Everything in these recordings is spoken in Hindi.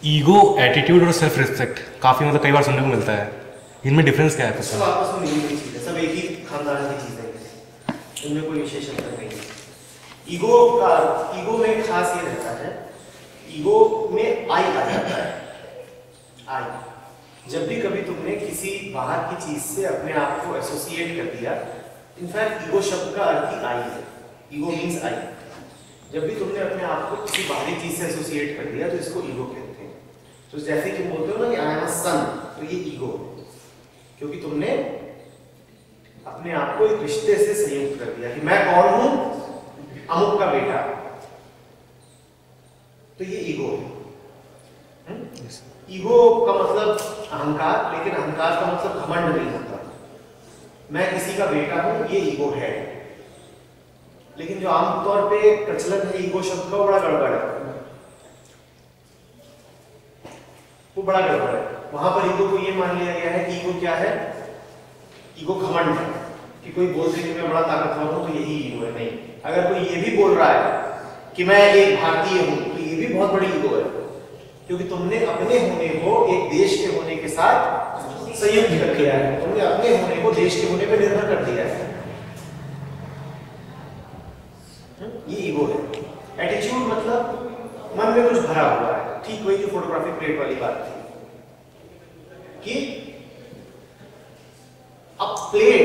ईगो, एटीट्यूड और सेल्फ रिस्पेक्ट काफी मतलब कई बार सुनने को मिलता है, इनमें डिफरेंस क्या है? सब आपस में मिली हुई चीज है, सब एक ही खानदान की चीजें हैं, इनमें कोई विशेष अंतर नहीं है। ईगो में खास ये रहता है, ईगो में आई आ जाता है। आई जब भी कभी तुमने किसी बाहर की चीज से अपने आप को एसोसिएट कर दिया, इनफैक्ट ईगो शब्द का अर्थ ही आई है, ईगो मीन्स आई। जब भी तुमने अपने आप को किसी बाहरी चीज से एसोसिएट कर दिया तो इसको ईगो कहते हैं। तो जैसे तुम बोलते हो ना कि आई एम अ सन, तो ये ईगो है, क्योंकि तुमने अपने आप को एक रिश्ते से संयुक्त कर दिया कि मैं कौन हूं, अमुक का बेटा, तो ये ईगो है। ईगो का मतलब अहंकार, लेकिन अहंकार का मतलब घमंड नहीं होता। मैं किसी का बेटा हूं, ये ईगो है। लेकिन जो आमतौर पे प्रचलन है ईगो शब्द का, वो बड़ा गड़बड़ है, वो बड़ा गड़बड़ है। वहां पर ईगो को ये मान लिया गया है कि ईगो क्या है, ईगो घमंड है, कि कोई बोलते कि मैं बड़ा ताकतवर हूं तो यही ईगो है। नहीं, अगर कोई ये भी बोल रहा है कि मैं एक भारतीय हूं तो ये भी बहुत बड़ी ईगो है, क्योंकि तुमने अपने होने को एक देश के होने के साथ संयुक्त कर दिया है, तुमने अपने होने को देश के होने पर निर्भर कर दिया है, ये ईगो है। एटीट्यूड मतलब मन में कुछ भरा हुआ है, ठीक वही जो फोटोग्राफिक प्लेट वाली बात थी कि अब प्लेट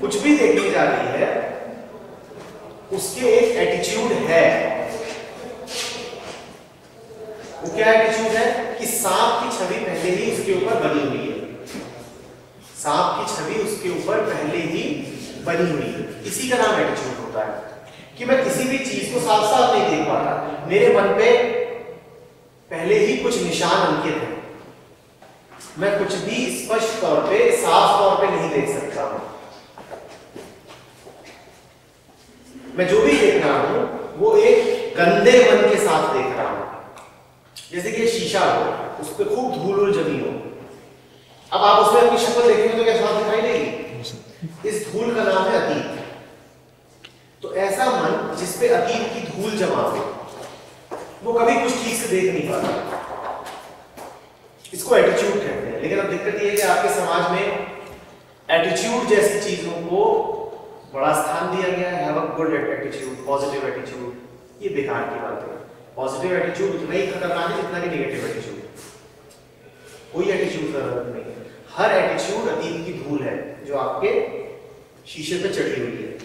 कुछ भी देखने जा रही है, उसके एक एटीट्यूड है। वो क्या एटीट्यूड है कि सांप की छवि पहले ही उसके ऊपर बनी हुई है, सांप की छवि उसके ऊपर पहले ही बनी हुई है। इसी का नाम एटीट्यूड होता है कि मैं किसी भी चीज को साफ साफ नहीं देख पाता, मेरे मन पे पहले ही कुछ निशान अंकित है, मैं कुछ भी स्पष्ट तौर पे, साफ तौर पे नहीं देख सकता हूं। मैं जो भी देख रहा हूं वो एक गंदे मन के साथ देख रहा हूं। जैसे कि शीशा हो, उस पर खूब धूल जमी हो, अब आप उसमें अपनी शक्ल देखेंगे तो क्या साफ दिखाई देगी? इस धूल का नाम है अतीत। तो ऐसा मन जिसपे अतीत की धूल जमा हो, वो कभी कुछ ठीक से देख नहीं पाता, इसको एटीट्यूड कहते हैं। लेकिन अब दिक्कत ये है कि आपके समाज में एटीट्यूड जैसी चीजों को बड़ा स्थान दिया गया है। Have a good attitude, positive attitude, ये बेकार की बात है। पॉजिटिव एटीट्यूड उतना ही खतरनाक है जितना कि नेगेटिव एटीट्यूड। कोई एटीट्यूड जरूरत नहीं है, हर एटीट्यूड अतीत की धूल है जो आपके शीशे पे चढ़ी हुई है।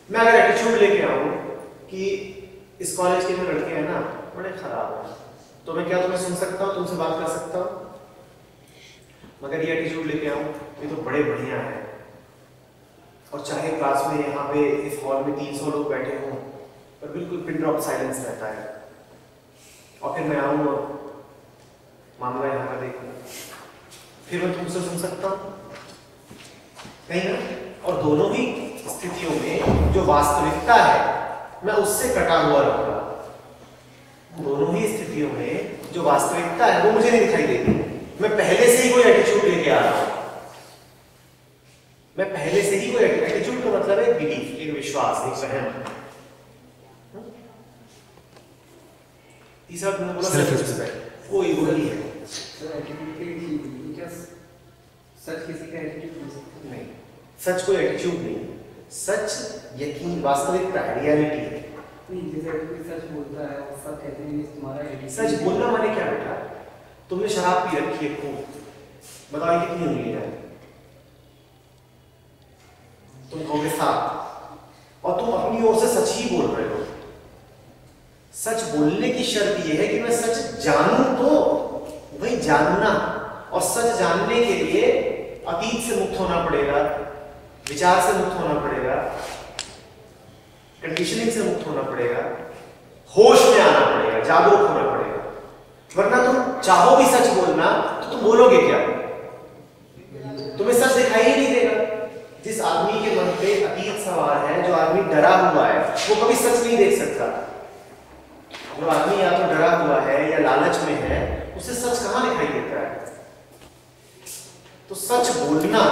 मैं अगर एटीट्यूड लेके आऊं कि इस कॉलेज के जो लड़के हैं ना बड़े खराब हैं, तो मैं क्या तुम्हें सुन सकता हूं, तुमसे बात कर सकता हूं? मगर ये एटीट्यूड लेके आऊं ये तो बड़े बढ़िया हैं, और चाहे क्लास में यहाँ पे इस हॉल में 300 लोग बैठे हों पर बिल्कुल पिन ड्रॉप साइलेंस रहता है, और फिर मैं आऊं और मामला यहाँ का देखूं, फिर मैं तुमसे सुन सकता हूं? नहीं ना। और दोनों ही स्थितियों में जो वास्तविकता है मैं उससे कटा हुआ रहूंगा। दोनों ही स्थितियों में जो वास्तविकता है वो मुझे नहीं दिखाई देती। मैं पहले से ही कोई एटीट्यूड लेके आ रहा हूं, मैं पहले से ही कोई एटीट्यूड का मतलब है बिलीफ, एक विश्वास, एक वहम। तीसरा तुमने बोला सेल्फ रिस्पेक्ट, वो ईगो ही है। सच किसी का एटीट्यूड नहीं, सच कोई एटीट्यूड नहीं, सच यकीन, वास्तविकता है, रियलिटी है। नहीं, जैसे कोई सच बोलता है और सब कहते हैं तुम्हारा एटीट्यूड। सच बोलना माने क्या बेटा? तुमने शराब पी रखी है खूब, बताओ कितनी उंगली है? तुम कहोगे 7, और तुम अपनी ओर से सच ही बोल रहे हो। सच बोलने की शर्त यह है कि मैं सच जानूं, तो वही जानना, और सच जानने के लिए अतीत से मुक्त होना पड़ेगा, विचार से मुक्त होना पड़ेगा, कंडीशनिंग से मुक्त होना पड़ेगा, होश में आना पड़ेगा, जागरूक होना पड़ेगा। वरना तुम चाहो भी सच बोलना तो तुम बोलोगे क्या? तुम्हें सच दिखाई ही नहीं देगा। जिस आदमी के मन पे अतीत सवार है, जो आदमी डरा हुआ है, वो कभी सच नहीं देख सकता। जो आदमी या तो डरा हुआ है या लालच में है, उसे सच कहां दिखाई देता है? तो सच बोलना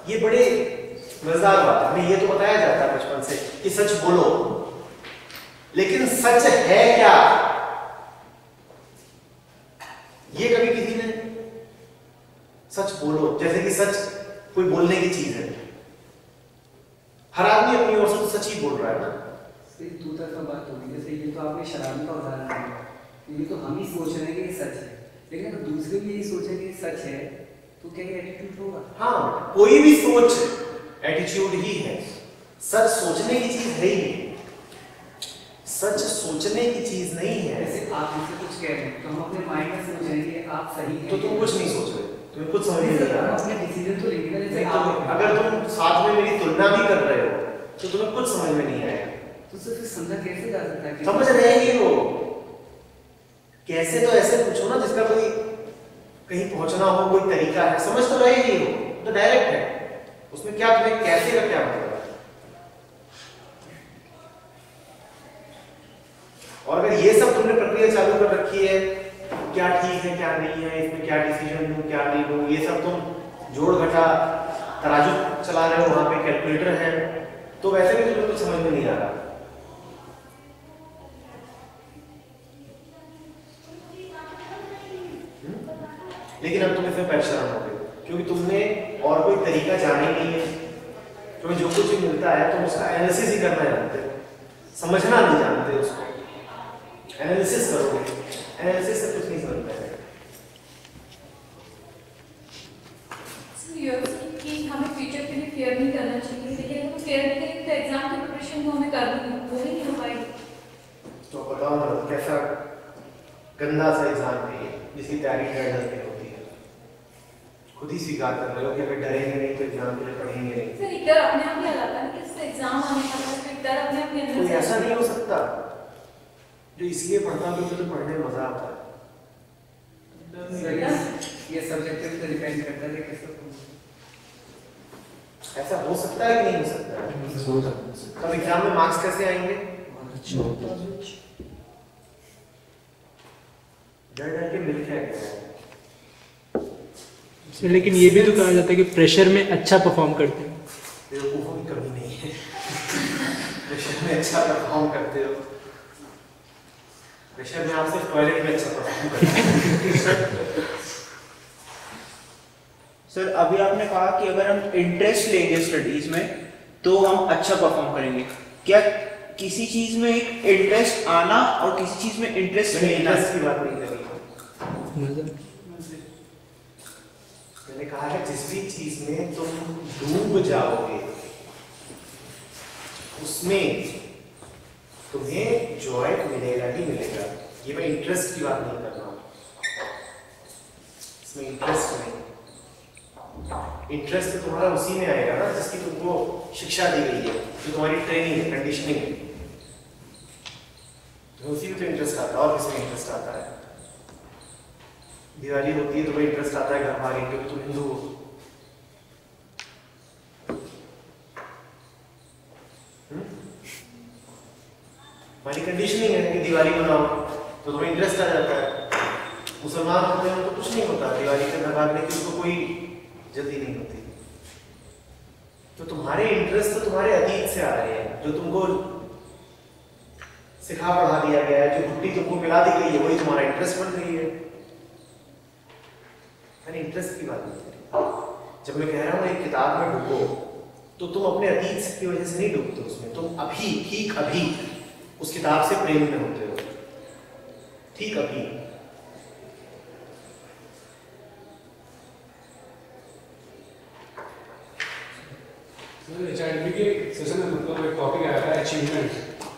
ये बड़े मजेदार बात है। हमें ये तो बताया जाता है बचपन से कि सच बोलो, लेकिन सच है क्या? बोलो, जैसे कि सच कोई बोलने की चीज है। हर आदमी अपनी ओर से तो सच ही बोल रहा है ना। दो तरफा बात होगी। जैसे ये तो आपने शराबी का उदाहरण दिया, ये तो हम ही सोच रहे हैं कि ये सच है, लेकिन अगर दूसरे भी यही सोचे कि ये सच है तो क्या ये एटीट्यूड होगा? हाँ, कोई भी सोच एटीट्यूड ही है। सच सोचने की चीज है ही नहीं। सच सोचने की चीज नहीं है। जैसे आप मुझसे कुछ कह रहे हैं तो हम अपने माइंड में सोच रहे हैं कि आप सही हैं, तो तुम कुछ नहीं सोच रहे, तुम्हें कुछ समझ में नहीं आ रहा। अपने डिसीजन तो लेंगे ना। जैसे नहीं, आप अगर तुम साथ में मेरी तुलना भी कर रहे हो तो तुम्हें कुछ समझ में नहीं आएगा। तो फिर समझा कैसे जा सकता है? समझ रहे ही हो कैसे? तो ऐसे पूछो ना जिसका कोई कहीं पहुंचना हो, कोई तरीका है। समझ तो रहे ही हो, तो डायरेक्ट है उसमें। क्या तुम्हें कैसे का क्या मतलब? और अगर ये सब तुमने प्रक्रिया चालू कर रखी है, क्या ठीक है क्या नहीं है, इसमें क्या डिसीजन लूं क्या नहीं लूं, ये सब तुम जोड़ घटा तराजू चला रहे हो, वहां पे कैलकुलेटर है, तो वैसे भी तुम्हें कुछ समझ में नहीं आ रहा। लेकिन अब तुम इसमें परेशान हो गए क्योंकि तुमने और कोई तरीका जाना ही नहीं है। तुम्हें जो कुछ भी मिलता है तुम उसका एनालिसिस ही करना जानते हो, समझना नहीं जानते उसको। एनालिसिस करोगे, एनालिसिस से कुछ नहीं समझ पाएगा। कि हमें फ्यूचर के लिए फेयर नहीं करना चाहिए, लेकिन अगर फेयर नहीं करेंगे तो एग्जाम की प्रिपरेशन को हमें करनी है, वो भी नहीं हो पाएगी। तो बताओ ना कैसा गंदा सा एग्जाम है ये, जिसकी तैयारी डर डर के होती है। खुद ही स्वीकार कर रहे हो कि अगर डरेंगे नहीं तो एग्जाम के लिए पढ़ेंगे नहीं। फिर एक डर अपने आप ही आ जाता है कि इससे एग्जाम आने वाला है, फिर डर अपने आप ही अंदर कोई से ऐसा नहीं हो सकता जो इसलिए पढ़ता है क्योंकि तो पढ़ने में मजा आता है। ये सब्जेक्टिव पे डिपेंड करता है कि किसको ऐसा हो सकता है कि नहीं हो सकता है? तब एग्जाम में मार्क्स कैसे आएंगे? डर डर के मिल के आएगा। लेकिन ये भी तो कहा जाता है कि प्रेशर में अच्छा परफॉर्म करते हैं। बेवकूफों की कमी नहीं है। प्रेशर में अच्छा परफॉर्म करते हो। प्रेशर में आप सिर्फ टॉयलेट में अच्छा परफॉर्म करते हो। सर अभी आपने कहा कि अगर हम इंटरेस्ट लेंगे स्टडीज में तो हम अच्छा परफॉर्म करेंगे। क्या किसी चीज में एक इंटरेस्ट आना और किसी चीज में इंटरेस्ट लेना की बात नहीं करी। मैंने कहा है जिस भी चीज में तुम डूब जाओगे उसमें तुम्हें जॉय मिलेगा ही मिलेगा। ये मैं इंटरेस्ट की बात नहीं कर रहा हूं, इसमें इंटरेस्ट नहीं। इंटरेस्ट तो तुम्हारा उसी में आएगा ना जिसकी तुमको शिक्षा दी गई है, जो तुम्हारी ट्रेनिंग है, कंडीशनिंग है। तुम्हें उसी में तो इंटरेस्ट आता है, और किसमें इंटरेस्ट आता है? दिवाली होती है तो तुम्हें इंटरेस्ट आता है घर भागे क्योंकि तुम हिंदू हो। हमारी कंडीशनिंग है कि दिवाली मनाओ तो तुम्हें इंटरेस्ट आ जाता है। मुसलमान होते हैं तो कुछ नहीं होता, दिवाली के घर भागने की उनको कोई जल्दी नहीं होती। तो तुम्हारे इंटरेस्ट तो तुम्हारे अतीत से आ रहे हैं, जो तुमको सिखा पढ़ा दिया गया है, जो बुट्टी तुमको मिला दी गई है, वही तुम्हारा इंटरेस्ट बन रही है। मैंने इंटरेस्ट की बात नहीं करी। जब मैं कह रहा हूँ एक किताब में डूबो तो तुम अपने अतीत की वजह से नहीं डूबते उसमें, तुम अभी ठीक अभी उस किताब से प्रेम में होते हो, ठीक अभी। HRD के सेशन में मतलब एक टॉपिक आया था अचीवमेंट।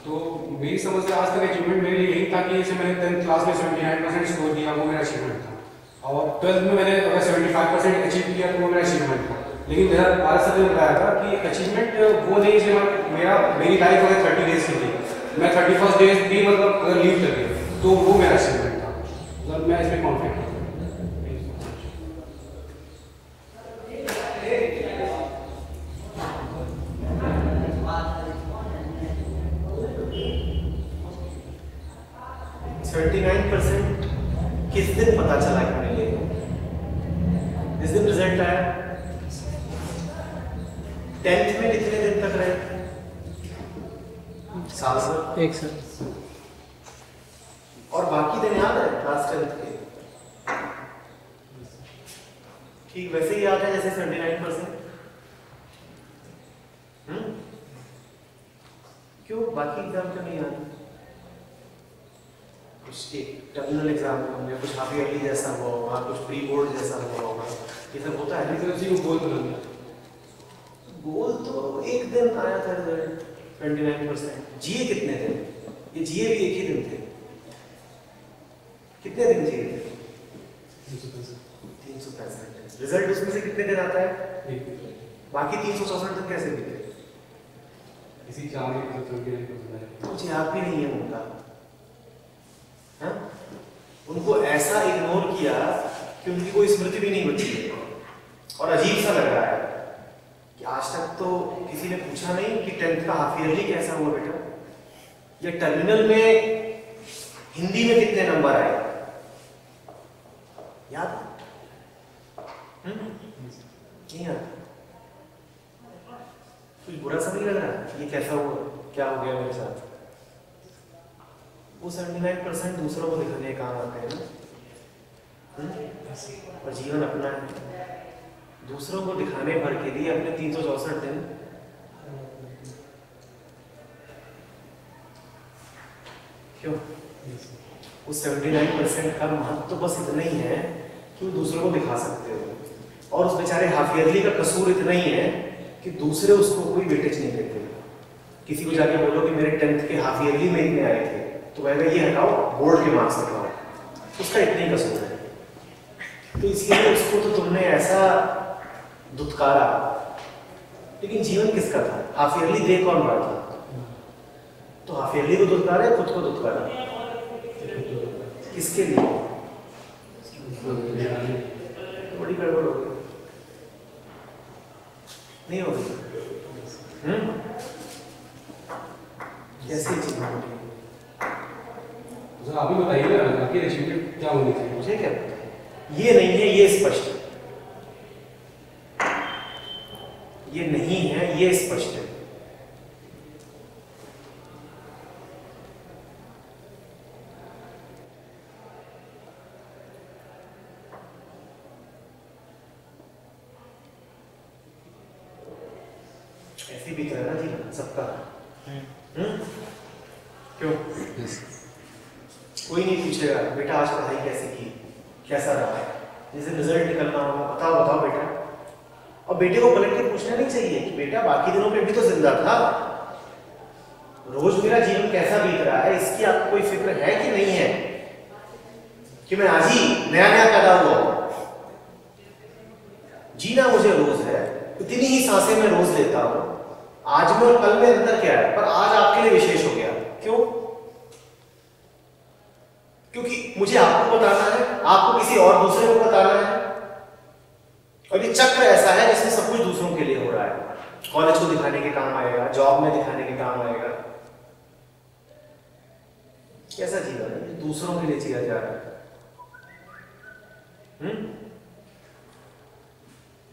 तो मेरी समझ से आज तक अचीवमेंट मेरे लिए यही था कि जैसे मैंने 10th क्लास में 79% स्कोर किया, वो मेरा अचीवमेंट था। और 12th में मैंने अगर 75% अचीव किया तो वो मेरा अचीवमेंट था। लेकिन मेरा भारत सर ने बताया था कि अचीवमेंट वो नहीं जो मेरी लाइफ अगर 30 डेज की थी, मैं 31st डेज भी मतलब अगर लीव कर गया तो वो मेरा अचीवमेंट था। मतलब मैं इसमें कॉन्फिडेंट हूँ। किस दिन पता चला कि मिले? इस दिन रिजल्ट आया। 10th में कितने दिन तक रहे? साल भर, 1 साल। और बाकी दिन याद है क्लास 10th के? ठीक वैसे ही याद है जैसे 79%। क्यों बाकी एग्जाम क्यों नहीं याद? कुछ एक टर्मिनल एग्जाम होंगे, कुछ हाफ ईयरली जैसा हुआ होगा, कुछ प्री बोर्ड जैसा हुआ होगा, ये सब होता है। को गोल बनाना, गोल तो एक दिन आया था रिजल्ट 29%। जीए कितने थे? ये जीए भी एक ही दिन थे। कितने दिन जीए थे? 365। रिजल्ट उसमें से कितने दिन आता है? बाकी 364 दिन कैसे बीते? इसी चार में कुछ याद भी नहीं है उनका। हाँ? उनको ऐसा इग्नोर किया कि उनकी कोई स्मृति भी नहीं बची है। और अजीब सा लग रहा है कि आज तक तो किसी ने पूछा नहीं कि 10th का हाफ ईयरली कैसा हुआ बेटा, या टर्मिनल में हिंदी में कितने नंबर आए, याद? नहीं याद? कुछ बुरा सा नहीं लग रहा ये कैसा हुआ, क्या हो गया मेरे साथ? वो 79% दूसरों को दिखाने काम आते हैं ना। और जीवन अपना है, दूसरों को दिखाने भर के लिए अपने 364 दिन क्यों? उस 79% का महत्व तो बस इतना ही है कि वो दूसरों को दिखा सकते हो, और उस बेचारे हाफ ईयरली का कसूर इतना ही है कि दूसरे उसको कोई वेटेज नहीं देते। किसी को जाके बोलो कि मेरे 10th के हाफ ईयरली में इतने आए थे, तो वह ये हटाओ, बोर्ड के मार्क्स हटाओ, उसका इतना ही कसूर है। तो इसलिए उसको तो तुमने ऐसा दुत्कारा, लेकिन जीवन किसका था? हाफ ईयरली दे कौन रहा था? तो हाफ ईयरली को दुत्कारा या खुद को दुत्कारा? किसके लिए? बड़ी गड़बड़ हो गई, नहीं होगी। कैसे अचीवमेंट? आप ही बताइए ना, आपकी अचीवमेंट क्या होनी चाहिए? मुझे क्या पता है? ये नहीं है, ये स्पष्ट है। ये नहीं है, ये स्पष्ट है। ऐसे बीत रहा है ना जीवन सबका। क्यों? कोई नहीं पूछेगा बेटा आज पढ़ाई कैसे की, कैसा रहा है, जैसे रिजल्ट निकलना हो, बताओ बताओ बेटा। और बेटे को पलट के पूछना नहीं चाहिए कि बेटा बाकी दिनों में भी तो जिंदा था, रोज मेरा जीवन कैसा बीत रहा है, इसकी आपको कोई फिक्र है कि नहीं है? कि मैं आज ही नया नया पैदा हुआ हूं, जीना मुझे रोज है, इतनी ही सांसें मैं रोज लेता हूं। आज में और कल में अंतर क्या है, पर आज आपके लिए विशेष हो गया। क्यों? क्योंकि मुझे आपको बताना है, आपको किसी और दूसरे को बताना है, और ये चक्र ऐसा है जिसमें सब कुछ दूसरों के लिए हो रहा है। कॉलेज को दिखाने के काम आएगा, जॉब में दिखाने के काम आएगा। कैसा जीवन है? दूसरों के लिए जिया जा रहा है।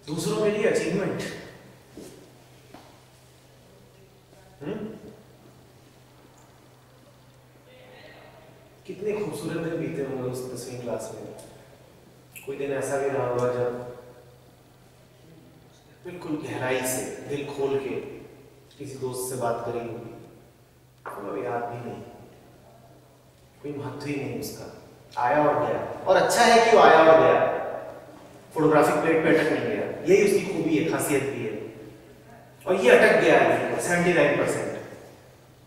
दूसरों के लिए अचीवमेंट। कितने खूबसूरत दिन बीते होंगे उस 10वीं क्लास में। कोई दिन ऐसा भी रहा होगा जब बिल्कुल गहराई से दिल खोल के किसी दोस्त से बात करी होगी, तो याद भी नहीं, कोई महत्व ही नहीं उसका, आया और गया। और अच्छा है कि वो आया और गया, फोटोग्राफिक प्लेट पे अटक नहीं गया। यही उसकी खूबी है, खासियत भी है। और ये अटक गया है 79%,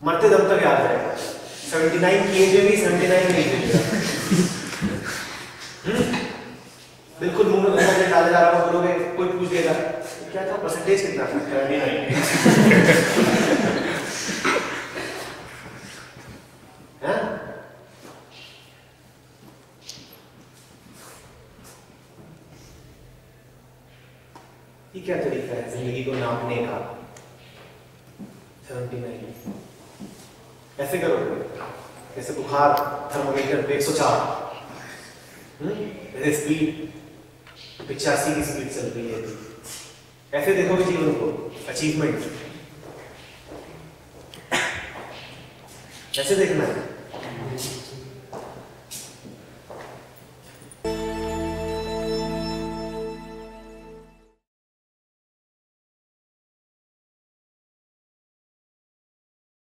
मरते दम तक याद रहेगा। 79 की एज में भी 79 नहीं देगा। बिल्कुल मुंह में गंदा डाले जा रहा हो, बोलोगे कोई पूछ देगा क्या था, परसेंटेज कितना था? 79। ये क्या तरीका है जिंदगी को नापने का? 79 ऐसे करोगे जैसे बुखार थर्मोमीटर पे 104, जैसे स्पीड 85 की स्पीड चल रही है, ऐसे देखोगे जीवन को। अचीवमेंट ऐसे देखना है।